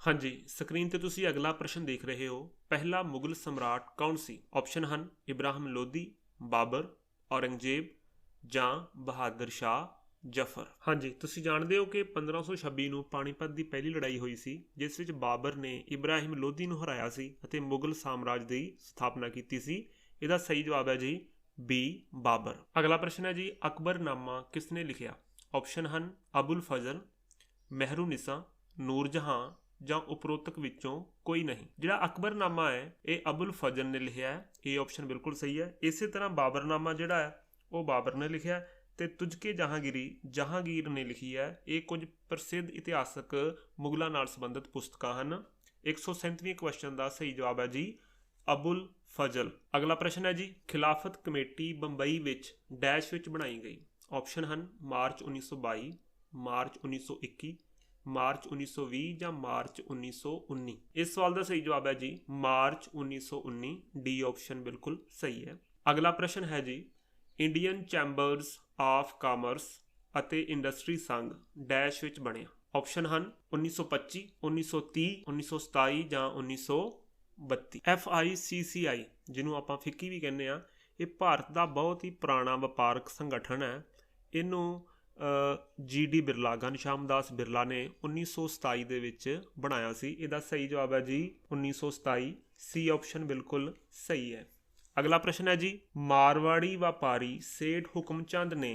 हाँ जी, ਸਕਰੀਨ ਤੇ ਤੁਸੀਂ ਅਗਲਾ ਪ੍ਰਸ਼ਨ ਦੇਖ ਰਹੇ ਹੋ। ਪਹਿਲਾ ਮੁਗਲ ਸਮਰਾਟ ਕੌਣ ਸੀ? ਆਪਸ਼ਨ ਹਨ ਇਬਰਾਹਿਮ ਲੋਧੀ, ਬਾਬਰ, ਔਰੰਗਜ਼ੇਬ ਜਾਂ ਬਹਾਦਰ ਸ਼ਾਹ ਜ਼ਫਰ। ਹਾਂਜੀ, ਤੁਸੀਂ ਜਾਣਦੇ ਹੋ ਕਿ 1526 ਨੂੰ ਪਾਣੀਪਤ ਦੀ ਪਹਿਲੀ ਲੜਾਈ ਹੋਈ ਸੀ, ਜਿਸ ਵਿੱਚ ਬਾਬਰ ਨੇ ਇਬਰਾਹਿਮ ਲੋਧੀ ਨੂੰ ਹਰਾਇਆ ਸੀ ਅਤੇ ਮੁਗਲ ਸਾਮਰਾਜ ਦੀ ਸਥਾਪਨਾ ਕੀਤੀ ਸੀ। ਇਹਦਾ ਸਹੀ ਜਵਾਬ ਹੈ ਜੀ ਬੀ, ਬਾਬਰ। ਅਗਲਾ ਪ੍ਰਸ਼ਨ ਹੈ ਜੀ, ਅਕਬਰਨਾਮਾ ਕਿਸ ਨੇ ਲਿਖਿਆ? ਆਪਸ਼ਨ ਹਨ ਅਬੁਲ ਫਜ਼ਲ, ਮਹਿਰੂਨਿਸਾ, ਨੂਰਜਹਾਂ ਜਾਂ ਉਪਰੋਕਤ ਵਿੱਚੋਂ ਕੋਈ ਨਹੀਂ। ਜਿਹੜਾ ਅਕਬਰਨਾਮਾ ਹੈ ਇਹ ਅਬੁਲ ਫਜ਼ਲ ਨੇ ਲਿਖਿਆ ਹੈ, ਇਹ ਆਪਸ਼ਨ ਬਿਲਕੁਲ ਸਹੀ ਹੈ। ਇਸੇ ਤਰ੍ਹਾਂ ਬਾਬਰਨਾਮਾ ਜਿਹੜਾ ਹੈ ਉਹ ਬਾਬਰ ਨੇ ਲਿਖਿਆ ਤੇ ਤੁਝਕੇ ਜਹਾਂਗੀਰੀ ਜਹਾਂਗੀਰ ਨੇ ਲਿਖੀ ਹੈ। ਇਹ ਕੁਝ ਪ੍ਰਸਿੱਧ ਇਤਿਹਾਸਕ ਮੁਗਲਾਂ ਨਾਲ ਸੰਬੰਧਿਤ ਪੁਸਤਕਾਂ ਹਨ। 137ਵੇਂ ਕੁਐਸਚਨ ਦਾ ਸਹੀ ਜਵਾਬ ਹੈ ਜੀ ਅਬੁਲ ਫਜ਼ਲ। ਅਗਲਾ ਪ੍ਰਸ਼ਨ ਹੈ ਜੀ, ਖਿਲਾਫਤ ਕਮੇਟੀ ਬੰਬਈ ਵਿੱਚ ਡੈਸ਼ ਵਿੱਚ ਬਣਾਈ ਗਈ। ਆਪਸ਼ਨ ਹਨ ਮਾਰਚ 1922, ਮਾਰਚ 1921, ਮਾਰਚ 1920 ਜਾਂ ਮਾਰਚ 1919। ਇਸ ਸਵਾਲ ਦਾ ਸਹੀ ਜਵਾਬ ਹੈ ਜੀ ਮਾਰਚ 1919। ਡੀ ਆਪਸ਼ਨ ਬਿਲਕੁਲ ਸਹੀ ਹੈ। ਅਗਲਾ ਪ੍ਰਸ਼ਨ ਹੈ ਜੀ, ਇੰਡੀਅਨ ਚੈਂਬਰਸ ਆਫ ਕਾਮਰਸ ਅਤੇ ਇੰਡਸਟਰੀ ਸੰਘ ਡੈਸ਼ ਵਿੱਚ ਬਣਿਆ। ਆਪਸ਼ਨ ਹਨ 1925, 1930, 1927 ਜਾਂ 1932। FICCI ਜਿਹਨੂੰ ਆਪਾਂ ਫਿੱਕੀ ਵੀ ਕਹਿੰਦੇ ਆ, ਇਹ ਭਾਰਤ ਦਾ ਬਹੁਤ ਹੀ ਪੁਰਾਣਾ ਵਪਾਰਕ ਸੰਗਠਨ ਹੈ। ਇਹਨੂੰ GD ਬਿਰਲਾ, ਘਨਸ਼ਿਆਮ ਦਾਸ ਬਿਰਲਾ ਨੇ 1927 ਦੇ ਵਿੱਚ ਬਣਾਇਆ ਸੀ। ਇਹਦਾ ਸਹੀ ਜਵਾਬ ਹੈ ਜੀ 1927। ਸੀ ਆਪਸ਼ਨ ਬਿਲਕੁਲ ਸਹੀ ਹੈ। ਅਗਲਾ ਪ੍ਰਸ਼ਨ ਹੈ ਜੀ, ਮਾਰਵਾੜੀ ਵਪਾਰੀ ਸੇਠ ਹੁਕਮ ਚੰਦ ਨੇ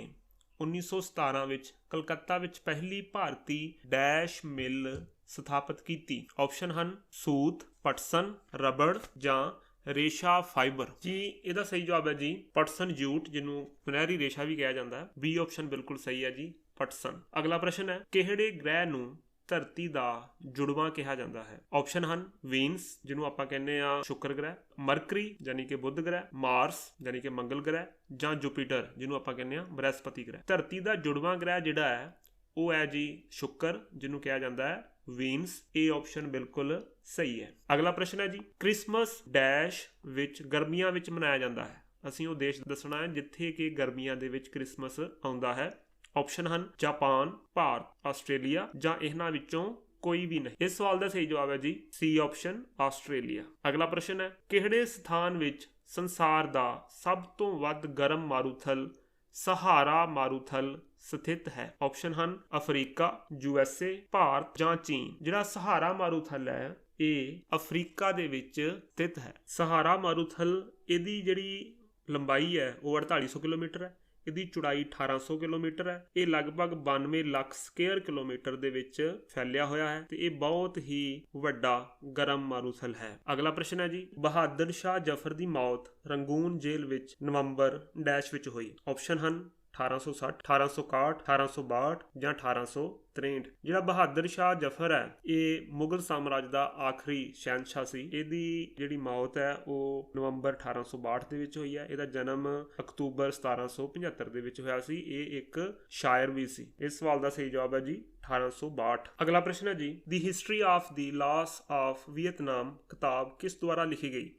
1917 ਵਿੱਚ ਕਲਕੱਤਾ ਵਿੱਚ ਪਹਿਲੀ ਭਾਰਤੀ ਡੈਸ਼ ਮਿਲ ਸਥਾਪਿਤ ਕੀਤੀ। ਆਪਸ਼ਨ ਹਨ ਸੂਤ, ਪਟਸਨ, ਰਬੜ ਜਾਂ ਰੇਸ਼ਾ ਫਾਈਬਰ। ਜੀ ਇਹਦਾ ਸਹੀ ਜਵਾਬ ਹੈ ਜੀ ਪਟਸਨ ਜੂਟ, ਜਿਹਨੂੰ ਸੁਨਹਿਰੀ ਰੇਸ਼ਾ ਵੀ ਕਿਹਾ ਜਾਂਦਾ ਹੈ। ਬੀ ਆਪਸ਼ਨ ਬਿਲਕੁਲ ਸਹੀ ਹੈ ਜੀ ਪਟਸਨ। ਅਗਲਾ ਪ੍ਰਸ਼ਨ ਹੈ, ਕਿਹੜੇ ਗ੍ਰਹਿ ਨੂੰ ਧਰਤੀ ਦਾ ਜੁੜਵਾਂ ਕਿਹਾ ਜਾਂਦਾ ਹੈ? ਆਪਸ਼ਨ ਹਨ ਵੀਨਸ, ਜਿਹਨੂੰ ਆਪਾਂ ਕਹਿੰਦੇ ਆ ਸ਼ੁੱਕਰ ਗ੍ਰਹਿ, ਮਰਕਰੀ ਯਾਨੀ ਕਿ ਬੁੱਧ ਗ੍ਰਹਿ, ਮਾਰਸ ਯਾਨੀ ਕਿ ਮੰਗਲ ਗ੍ਰਹਿ ਜਾਂ ਜੁਪੀਟਰ, ਜਿਹਨੂੰ ਆਪਾਂ ਕਹਿੰਦੇ ਆ ਬ੍ਰਹਿਸਪਤੀ ਗ੍ਰਹਿ। ਧਰਤੀ ਦਾ ਜੁੜਵਾਂ ਗ੍ਰਹਿ ਜਿਹੜਾ ਹੈ ਉਹ ਹੈ ਜੀ ਸ਼ੁੱਕਰ, ਜਿਹਨੂੰ ਕਿਹਾ ਜਾਂਦਾ ਹੈ ਵੀਨਸ। ਇਹ ਆਪਸ਼ਨ ਬਿਲਕੁਲ ਸਹੀ ਹੈ। ਅਗਲਾ ਪ੍ਰਸ਼ਨ ਹੈ ਜੀ, ਕ੍ਰਿਸਮਸ ਡੈਸ਼ ਵਿੱਚ ਗਰਮੀਆਂ ਵਿੱਚ ਮਨਾਇਆ ਜਾਂਦਾ ਹੈ। ਅਸੀਂ ਉਹ ਦੇਸ਼ ਦੱਸਣਾ ਹੈ ਜਿੱਥੇ ਕਿ ਗਰਮੀਆਂ ਦੇ ਵਿੱਚ ਕ੍ਰਿਸਮਸ ਆਉਂਦਾ ਹੈ। ਆਪਸ਼ਨ ਹਨ ਜਾਪਾਨ, ਭਾਰਤ, ਆਸਟ੍ਰੇਲੀਆ ਜਾਂ ਇਹਨਾਂ ਵਿੱਚੋਂ ਕੋਈ ਵੀ ਨਹੀਂ। ਇਸ ਸਵਾਲ ਦਾ ਸਹੀ ਜਵਾਬ ਹੈ ਜੀ ਸੀ ਆਪਸ਼ਨ ਆਸਟ੍ਰੇਲੀਆ। ਅਗਲਾ ਪ੍ਰਸ਼ਨ ਹੈ, ਕਿਹੜੇ ਸਥਾਨ ਵਿੱਚ ਸੰਸਾਰ ਦਾ ਸਭ ਤੋਂ ਵੱਧ ਗਰਮ ਮਾਰੂਥਲ ਸਹਾਰਾ ਮਾਰੂਥਲ ਸਥਿਤ ਹੈ? ਆਪਸ਼ਨ ਹਨ ਅਫਰੀਕਾ, USA, ਭਾਰਤ ਜਾਂ ਚੀਨ। ਜਿਹੜਾ ਸਹਾਰਾ ਮਾਰੂਥਲ ਹੈ ਇਹ ਅਫਰੀਕਾ ਦੇ ਵਿੱਚ ਸਥਿਤ ਹੈ। ਸਹਾਰਾ ਮਾਰੂਥਲ, ਇਹਦੀ ਜਿਹੜੀ ਲੰਬਾਈ ਹੈ ਉਹ 4800 ਕਿਲੋਮੀਟਰ ਹੈ, ਇਹਦੀ ਚੌੜਾਈ 1800 ਕਿਲੋਮੀਟਰ ਹੈ। ਇਹ ਲਗਭਗ 92 ਲੱਖ ਸਕੁਅਰ ਕਿਲੋਮੀਟਰ ਦੇ ਵਿੱਚ ਫੈਲਿਆ ਹੋਇਆ ਹੈ ਤੇ ਇਹ ਬਹੁਤ ਹੀ ਵੱਡਾ ਗਰਮ ਮਾਰੂਥਲ ਹੈ। ਅਗਲਾ ਪ੍ਰਸ਼ਨ ਹੈ ਜੀ, ਬਹਾਦਰ ਸ਼ਾਹ ਜ਼ਫਰ ਦੀ ਮੌਤ ਰੰਗੂਨ ਜੇਲ੍ਹ ਵਿੱਚ ਨਵੰਬਰ ਡੈਸ਼ ਵਿੱਚ ਹੋਈ। ਆਪਸ਼ਨ ਹਨ 1860, 1861, 1862 ਜਾਂ 1863। ਜਿਹੜਾ ਬਹਾਦਰ ਸ਼ਾਹ ਜ਼ਫਰ ਹੈ ਇਹ ਮੁਗਲ ਸਾਮਰਾਜ ਦਾ ਆਖਰੀ ਸ਼ਹਿਨਸ਼ਾਹ ਸੀ। ਇਹਦੀ ਜਿਹੜੀ ਮੌਤ ਹੈ ਉਹ ਨਵੰਬਰ 1862 ਦੇ ਵਿੱਚ ਹੋਈ ਹੈ। ਇਹਦਾ ਜਨਮ ਅਕਤੂਬਰ 1775 ਦੇ ਵਿੱਚ ਹੋਇਆ ਸੀ। ਇਹ ਇੱਕ ਸ਼ਾਇਰ ਵੀ ਸੀ। ਇਸ ਸਵਾਲ ਦਾ ਸਹੀ ਜਵਾਬ ਹੈ ਜੀ 1862। ਅਗਲਾ ਪ੍ਰਸ਼ਨ ਹੈ ਜੀ, ਦੀ history of the loss of Vietnam ਕਿਤਾਬ ਕਿਸ ਦੁਆਰਾ ਲਿਖੀ ਗਈ?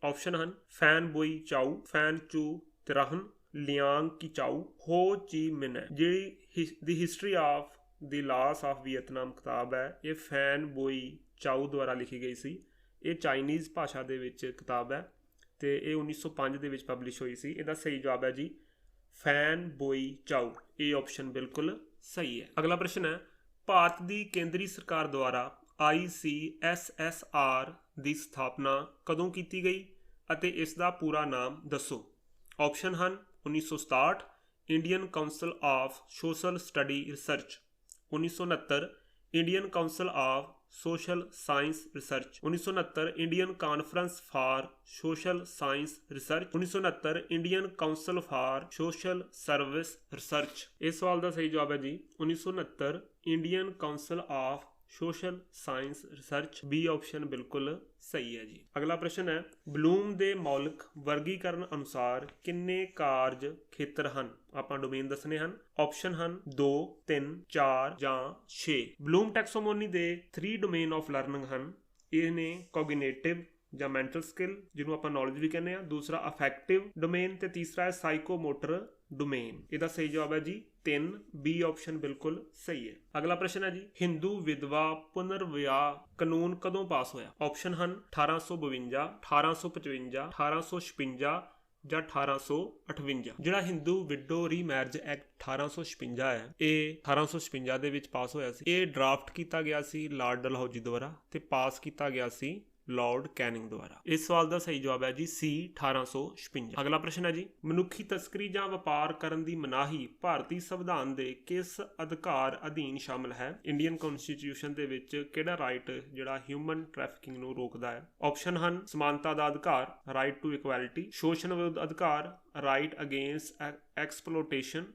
ਆਪਸ਼ਨ ਹਨ ਫੈਨ ਬੋਈ ਚਾਊ, ਫੈਨ ਚੂ ਤਿਰਾਹਨ, ਲਿਆਂਗ ਕੀ ਚਾਊ, ਹੋ ਚੀ ਮਿਨ। ਜਿਹੜੀ ਦੀ history of the loss of Vietnam ਕਿਤਾਬ ਹੈ ਇਹ ਫੈਨ ਬੋਈ ਚਾਊ ਦੁਆਰਾ ਲਿਖੀ ਗਈ ਸੀ। ਇਹ ਚਾਈਨੀਜ਼ ਭਾਸ਼ਾ ਦੇ ਵਿੱਚ ਕਿਤਾਬ ਹੈ ਤੇ ਇਹ 1905 ਦੇ ਵਿੱਚ ਪਬਲਿਸ਼ ਹੋਈ ਸੀ। ਇਹਦਾ ਸਹੀ ਜਵਾਬ ਹੈ ਜੀ ਫੈਨ ਬੋਈ ਚਾਊ। ਇਹ ਆਪਸ਼ਨ ਬਿਲਕੁਲ ਸਹੀ ਹੈ। ਅਗਲਾ ਪ੍ਰਸ਼ਨ ਹੈ, ਭਾਰਤ ਦੀ ਕੇਂਦਰੀ ਸਰਕਾਰ ਦੁਆਰਾ ICSSR ਦੀ ਸਥਾਪਨਾ ਕਦੋਂ ਕੀਤੀ ਗਈ ਅਤੇ ਇਸ ਦਾ ਪੂਰਾ ਨਾਮ ਦੱਸੋ? ਆਪਸ਼ਨ ਹਨ 1967 Indian council of social study research, 1969 Indian council of social science research, 1969 Indian conference for social science research, 1969 Indian council for social service research. ਇਸ ਸਵਾਲ ਦਾ ਸਹੀ ਜਵਾਬ ਹੈ ਜੀ 1969 Indian council of social science research. B option ਬਿਲਕੁਲ ਸਹੀ ਹੈ ਜੀ। ਅਗਲਾ ਪ੍ਰਸ਼ਨ ਹੈ, ਬਲੂਮ ਦੇ ਮੌਲਿਕ ਵਰਗੀਕਰਨ ਅਨੁਸਾਰ ਕਿੰਨੇ ਕਾਰਜ ਖੇਤਰ ਹਨ? ਆਪਾਂ ਡੋਮੇਨ ਦੱਸਣੇ ਹਨ। ਆਪਸ਼ਨ ਹਨ 2, 3, 4 ਜਾਂ 6। ਬਲੂਮ ਟੈਕਸੋਨੋਮੀ ਦੇ 3 ਡੋਮੇਨ ਆਫ ਲਰਨਿੰਗ ਹਨ। ਇਹ ਨੇ ਕੋਗਨੀਟਿਵ ਜਾਂ ਮੈਂਟਲ ਸਕਿੱਲ, ਜਿਹਨੂੰ ਆਪਾਂ ਨੌਲੇਜ ਵੀ ਕਹਿੰਦੇ ਆ, ਦੂਸਰਾ ਅਫੈਕਟਿਵ ਡੋਮੇਨ ਤੇ ਤੀਸਰਾ ਹੈ ਸਾਈਕੋਮੋਟਰ ਡੋਮੇਨ। ਇਹਦਾ ਸਹੀ ਜਵਾਬ ਹੈ ਜੀ 3, बी ऑप्शन बिल्कुल सही है। अगला प्रश्न है जी, हिंदू विधवा पुनर्विवाह कानून कदों पास होया? ऑप्शन ਹਨ 1852, 1855, 1856 ਜਾਂ 1858। ਜਿਹੜਾ ਹਿੰਦੂ ਵਿਡੋ ਰੀਮੈਰਿਜ ਐਕਟ 1856 ਹੈ, ਇਹ 1856 ਦੇ ਵਿੱਚ ਪਾਸ ਹੋਇਆ ਸੀ। ਇਹ ਡਰਾਫਟ ਕੀਤਾ ਗਿਆ ਸੀ ਲਾਰਡ ਡਲਹੌਜੀ ਦੁਆਰਾ ਤੇ ਪਾਸ ਕੀਤਾ ਗਿਆ ਸੀ ਲਾਰਡ ਕੈਨਿੰਗ ਦੁਆਰਾ। ਇਸ ਸਵਾਲ ਦਾ ਸਹੀ ਜਵਾਬ ਹੈ ਜੀ ਸੀ 1856। ਅਗਲਾ ਪ੍ਰਸ਼ਨ ਹੈ ਜੀ, ਮਨੁੱਖੀ ਤਸਕਰੀ ਜਾਂ ਵਪਾਰ ਕਰਨ ਦੀ ਮਨਾਹੀ ਭਾਰਤੀ ਸੰਵਿਧਾਨ ਦੇ ਕਿਸ ਅਧਿਕਾਰ ਅਧੀਨ ਸ਼ਾਮਲ ਹੈ? ਇੰਡੀਅਨ ਕਨਸਟੀਟਿਊਸ਼ਨ ਦੇ ਵਿੱਚ ਕਿਹੜਾ ਰਾਈਟ ਜਿਹੜਾ ਹਿਊਮਨ ਟ੍ਰੈਫਿਕਿੰਗ ਨੂੰ ਰੋਕਦਾ ਹੈ? ਆਪਸ਼ਨ ਹਨ ਸਮਾਨਤਾ ਦਾ ਅਧਿਕਾਰ, ਰਾਈਟ ਟੂ ਇਕੁਐਲਿਟੀ, ਸ਼ੋਸ਼ਣ ਵਿਰੁੱਧ ਅਧਿਕਾਰ, ਰਾਈਟ ਅਗੇਂਸਟ ਐਕਸਪਲੋਟੇਸ਼ਨ,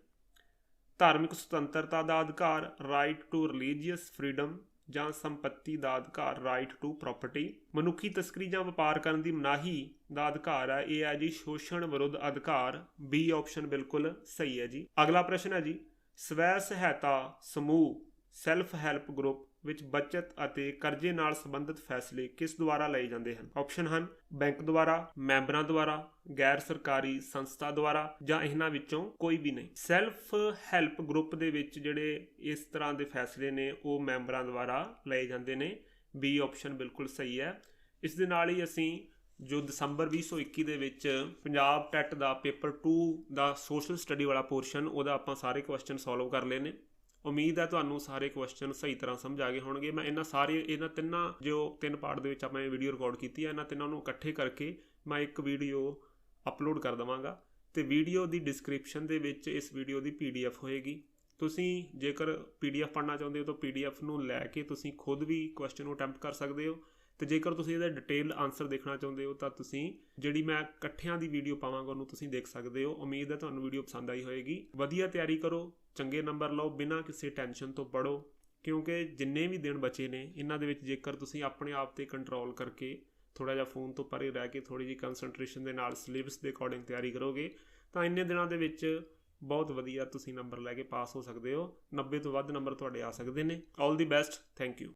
ਧਾਰਮਿਕ ਸੁਤੰਤਰਤਾ ਦਾ ਅਧਿਕਾਰ, ਰਾਈਟ ਟੂ ਰਿਲੀਜੀਅਸ ਫਰੀडम ਜਾਂ ਸੰਪत्ति ਦਾ ਅਧਿਕਾਰ, ਰਾਈਟ ਟੂ ਪ੍ਰਾਪਰਟੀ। ਮਨੁੱਖੀ ਤਸਕਰੀ ਜਾਂ ਵਪਾਰ ਕਰਨ ਦੀ ਮਨਾਹੀ ਦਾ ਅਧਿਕਾਰ ਹੈ, ਇਹ ਹੈ ਜੀ ਸ਼ੋਸ਼ਣ ਵਿਰੁੱਧ ਅਧਿਕਾਰ, ਬੀ ਆਪਸ਼ਨ ਬਿਲਕੁਲ ਸਹੀ ਹੈ ਜੀ। ਅਗਲਾ ਪ੍ਰਸ਼ਨ ਹੈ ਜੀ, ਸਵੈ ਸਹਾਇਤਾ ਸਮੂਹ ਸੈਲਫ ਹੈਲਪ ਗਰੁੱਪ ਵਿੱਚ ਬਚਤ ਅਤੇ ਕਰਜ਼ੇ ਨਾਲ ਸੰਬੰਧਿਤ ਫੈਸਲੇ ਕਿਸ ਦੁਆਰਾ ਲਏ ਜਾਂਦੇ ਹਨ? ਆਪਸ਼ਨ ਹਨ ਬੈਂਕ ਦੁਆਰਾ, ਮੈਂਬਰਾਂ ਦੁਆਰਾ, ਗੈਰ ਸਰਕਾਰੀ ਸੰਸਥਾ ਦੁਆਰਾ ਜਾਂ ਇਹਨਾਂ ਵਿੱਚੋਂ ਕੋਈ ਵੀ ਨਹੀਂ। ਸੈਲਫ ਹੈਲਪ ਗਰੁੱਪ ਦੇ ਵਿੱਚ ਜਿਹੜੇ ਇਸ ਤਰ੍ਹਾਂ ਦੇ ਫੈਸਲੇ ਨੇ ਉਹ ਮੈਂਬਰਾਂ ਦੁਆਰਾ ਲਏ ਜਾਂਦੇ ਨੇ, ਬੀ ਆਪਸ਼ਨ ਬਿਲਕੁਲ ਸਹੀ ਹੈ। ਇਸ ਦੇ ਨਾਲ ਹੀ ਅਸੀਂ ਜੋ ਦਸੰਬਰ 2021 ਦੇ ਵਿੱਚ ਪੰਜਾਬ ਟੈਟ ਦਾ ਪੇਪਰ 2 ਦਾ ਸੋਸ਼ਲ ਸਟੱਡੀ ਵਾਲਾ ਪੋਰਸ਼ਨ, ਉਹਦਾ ਆਪਾਂ ਸਾਰੇ ਕੁਐਸਚਨ ਸੋਲਵ ਕਰ ਲਏ ਨੇ। ਉਮੀਦ ਹੈ ਤੁਹਾਨੂੰ ਸਾਰੇ ਕੁਐਸਚਨ ਸਹੀ ਤਰ੍ਹਾਂ ਸਮਝ ਆ ਗਏ ਹੋਣਗੇ। ਮੈਂ ਇਹਨਾਂ ਤਿੰਨਾਂ ਜੋ 3 ਪਾਰਟ ਦੇ ਵਿੱਚ ਆਪਾਂ ਇਹ ਵੀਡੀਓ ਰਿਕਾਰਡ ਕੀਤੀ ਹੈ, ਇਹਨਾਂ ਤਿੰਨਾਂ ਨੂੰ ਇਕੱਠੇ ਕਰਕੇ ਮੈਂ ਇੱਕ ਵੀਡੀਓ ਅਪਲੋਡ ਕਰ ਦੇਵਾਂਗਾ ਤੇ ਵੀਡੀਓ ਦੀ ਡਿਸਕ੍ਰਿਪਸ਼ਨ ਦੇ ਵਿੱਚ ਇਸ ਵੀਡੀਓ ਦੀ PDF ਹੋਏਗੀ। ਤੁਸੀਂ ਜੇਕਰ PDF ਪੜ੍ਹਨਾ ਚਾਹੁੰਦੇ ਹੋ ਤਾਂ PDF ਨੂੰ ਲੈ ਕੇ ਤੁਸੀਂ ਖੁਦ ਵੀ ਕੁਐਸਚਨ ਨੂੰ ਅਟੈਂਪਟ ਕਰ ਸਕਦੇ ਹੋ ਤੇ ਜੇਕਰ ਤੁਸੀਂ ਇਹਦਾ ਡਿਟੇਲ ਆਨਸਰ ਦੇਖਣਾ ਚਾਹੁੰਦੇ ਹੋ ਤਾਂ ਤੁਸੀਂ ਜਿਹੜੀ ਮੈਂ ਇਕੱਠਿਆਂ ਦੀ ਵੀਡੀਓ ਪਾਵਾਂਗਾ ਉਹਨੂੰ ਤੁਸੀਂ ਦੇਖ ਸਕਦੇ ਹੋ। ਉਮੀਦ ਹੈ ਤੁਹਾਨੂੰ ਵੀਡੀਓ ਪਸੰਦ ਆਈ ਹੋਏਗੀ। ਵਧੀਆ ਤਿਆਰੀ ਕਰੋ, ਚੰਗੇ ਨੰਬਰ ਲਓ, ਬਿਨਾਂ ਕਿਸੇ ਟੈਨਸ਼ਨ ਤੋਂ ਪੜ੍ਹੋ, ਕਿਉਂਕਿ ਜਿੰਨੇ ਵੀ ਦਿਨ ਬਚੇ ਨੇ ਇਹਨਾਂ ਦੇ ਵਿੱਚ ਜੇਕਰ ਤੁਸੀਂ ਆਪਣੇ ਆਪ 'ਤੇ ਕੰਟਰੋਲ ਕਰਕੇ ਥੋੜ੍ਹਾ ਜਿਹਾ ਫੋਨ ਤੋਂ ਪਰੇ ਰਹਿ ਕੇ ਥੋੜ੍ਹੀ ਜਿਹੀ ਕੰਸਨਟ੍ਰੇਸ਼ਨ ਦੇ ਨਾਲ ਸਿਲੇਬਸ ਦੇ ਅਕੋਰਡਿੰਗ ਤਿਆਰੀ ਕਰੋਗੇ ਤਾਂ ਇੰਨੇ ਦਿਨਾਂ ਦੇ ਵਿੱਚ ਬਹੁਤ ਵਧੀਆ ਤੁਸੀਂ ਨੰਬਰ ਲੈ ਕੇ ਪਾਸ ਹੋ ਸਕਦੇ ਹੋ। 90 ਤੋਂ ਵੱਧ ਨੰਬਰ ਤੁਹਾਡੇ ਆ ਸਕਦੇ ਨੇ। ਆਲ ਦੀ ਬੈਸਟ, ਥੈਂਕ ਯੂ।